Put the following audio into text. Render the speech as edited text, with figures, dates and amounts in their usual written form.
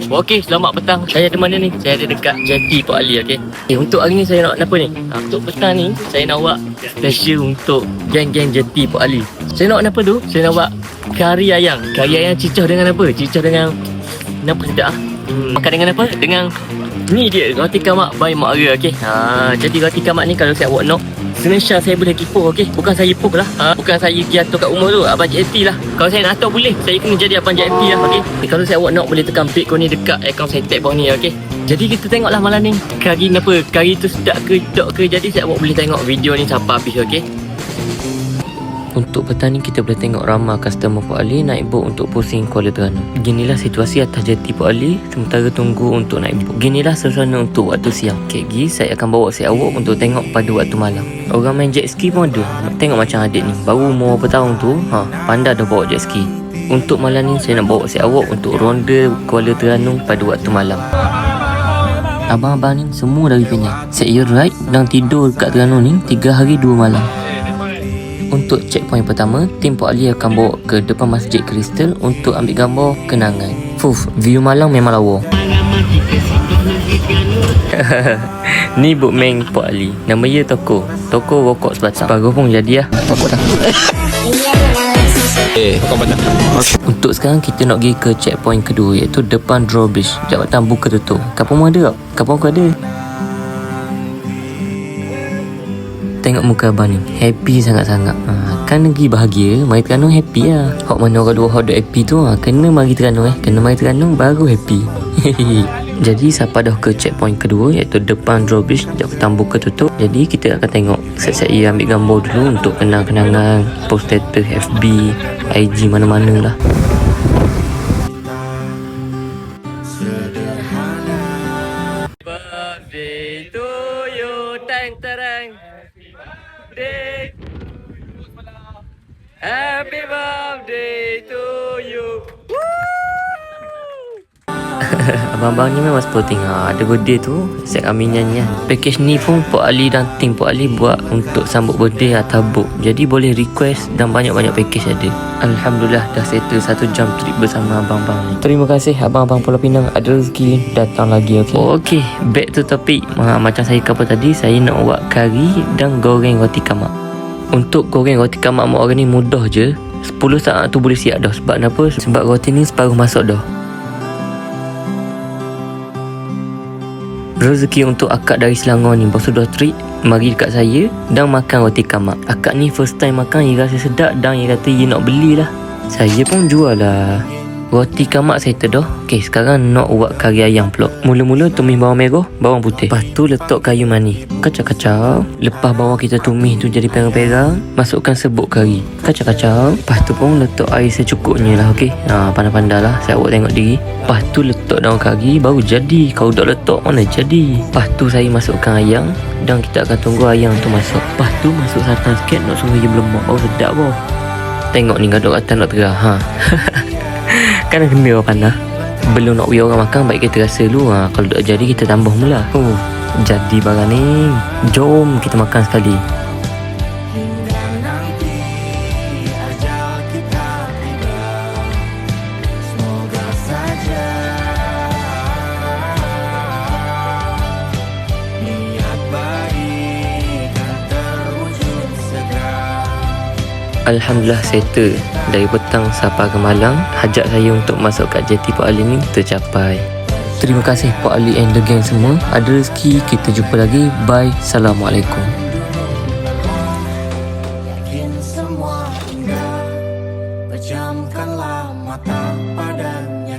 Okey, selamat petang. Saya ada mana ni? Saya ada dekat Jati Port Ali, okey. Untuk hari ni saya nak apa ni? Untuk petang ni saya nak buat special untuk geng-geng Jati Port Ali. Saya nak apa tu? Saya nak buat kari ayam. Kari ayam cicah dengan apa? Cicah dengan apa sedap ah? Makan dengan apa? Dengan ni dia roti kamak by Mak Ara, okey. Jadi roti kamak ni kalau saya buat nok Senesha saya boleh kipuh, okey. Bukan saya puh lah. Bukan saya pergi atur kat rumah tu, abang JT lah. Kalau saya nak atur boleh, saya kena jadi abang JT lah, okey. Kalau saya buat nok boleh tekan pick kau ni dekat akaun saya tag bawah ni, okey. Jadi kita tengoklah malam ni kari ni apa, kari tu sedap ke tak ke. Jadi saya buat boleh tengok video ni sampai habis, okey. Untuk petang ni kita boleh tengok ramai customer Port Ali naik bot untuk pusing Kuala Terengganu. Beginilah situasi atas Jati Port Ali sementara tunggu untuk naik bot. Beginilah suasana untuk waktu siang. Kegi saya akan bawa si awak untuk tengok pada waktu malam. Orang main jet ski pun ada. Tengok macam adik ni, baru umur berapa tahun tu, pandai dah bawa jet ski. Untuk malam ni saya nak bawa si awak untuk ronda Kuala Terengganu pada waktu malam. Abang-abang ni semua dari Penang. Saya ride dan tidur dekat Terengganu ni 3 hari 2 malam. Untuk checkpoint pertama, tim Port Ali akan bawa ke depan Masjid Kristal untuk ambil gambar kenangan. View malam memang lawa. Ni bookman Port Ali. Nama dia Toko rokok sebatang. Baru pun jadi lah. Rokok dah. Untuk sekarang kita nak pergi ke checkpoint kedua, iaitu depan drawbridge. Jabatan buka tutup. Kapal pun ada tak? Kapal pun ada. Tengok muka abang ni, happy sangat-sangat. Kan lagi bahagia, mari Terengganu happy lah. Hak mana orang dua hak duk happy tu, kena mari Terengganu kena mari Terengganu baru happy. Jadi siapa dah ke checkpoint kedua, iaitu depan drawbridge, jabatan buka tutup. Jadi kita akan tengok set-set ambil gambar dulu untuk kenang-kenangan, post status FB, IG mana-mana lah. Birthday to you, terang. Happy birthday to you. Abang-abang ni memang sporting. Ada birthday tu set kami nyanyi. Package ni pun Port Ali dan tim Port Ali buat untuk sambut birthday atau book. Jadi boleh request dan banyak-banyak package ada. Alhamdulillah dah settle 1 jam trip bersama abang-abang ni. Terima kasih abang-abang Pulau Pinang. Ada rezeki datang lagi, okey. Okey, back to topic. Macam saya kata tadi, saya nak buat kari dan goreng roti kamak. Untuk goreng roti kamak mak orang ni mudah je. 10 saat tu boleh siap dah. Sebab kenapa? Sebab roti ni separuh masak dah. Rezeki untuk akak dari Selangor ni, bos sudah treat mari dekat saya dan makan roti kamak. Akak ni first time makan, dia rasa sedap dan dia kata dia nak belilah. Saya pun jual lah. Roti kamak saya dah. Okey, sekarang nak buat kari ayam pula. Mula-mula tumis bawang merah, bawang putih. Lepas tu letak kayu manis. Kacau-kacau. Lepas bawang kita tumis tu jadi perang-perang, masukkan serbuk kari. Kacau-kacau. Lepas tu pun letak air secukupnya lah, okey. Pandai-pandai lah. Saya buat tengok diri. Lepas tu letak daun kari, baru jadi. Kalau tak letak, mana jadi. Lepas tu saya masukkan ayam dan kita akan tunggu ayam tu masak. Lepas tu masuk santan sikit, nak suruh dia berlemak. Baru sedap bau. Tengok ni gaduk kata nak terah. Kan kena orang panah. Belum nak bagi orang makan, baik kita rasa dulu. Kalau tak jadi kita tambah mula. Jadi barang ni. Jom kita makan sekali. Alhamdulillah settle. Dari petang sampai ke malam, hajat saya untuk masuk kat Jati Port Ali ni tercapai. Terima kasih Port Ali and the gang semua. Ada rezeki kita jumpa lagi. Bye. Assalamualaikum. Yakin semua indah, pejamkanlah mata padanya.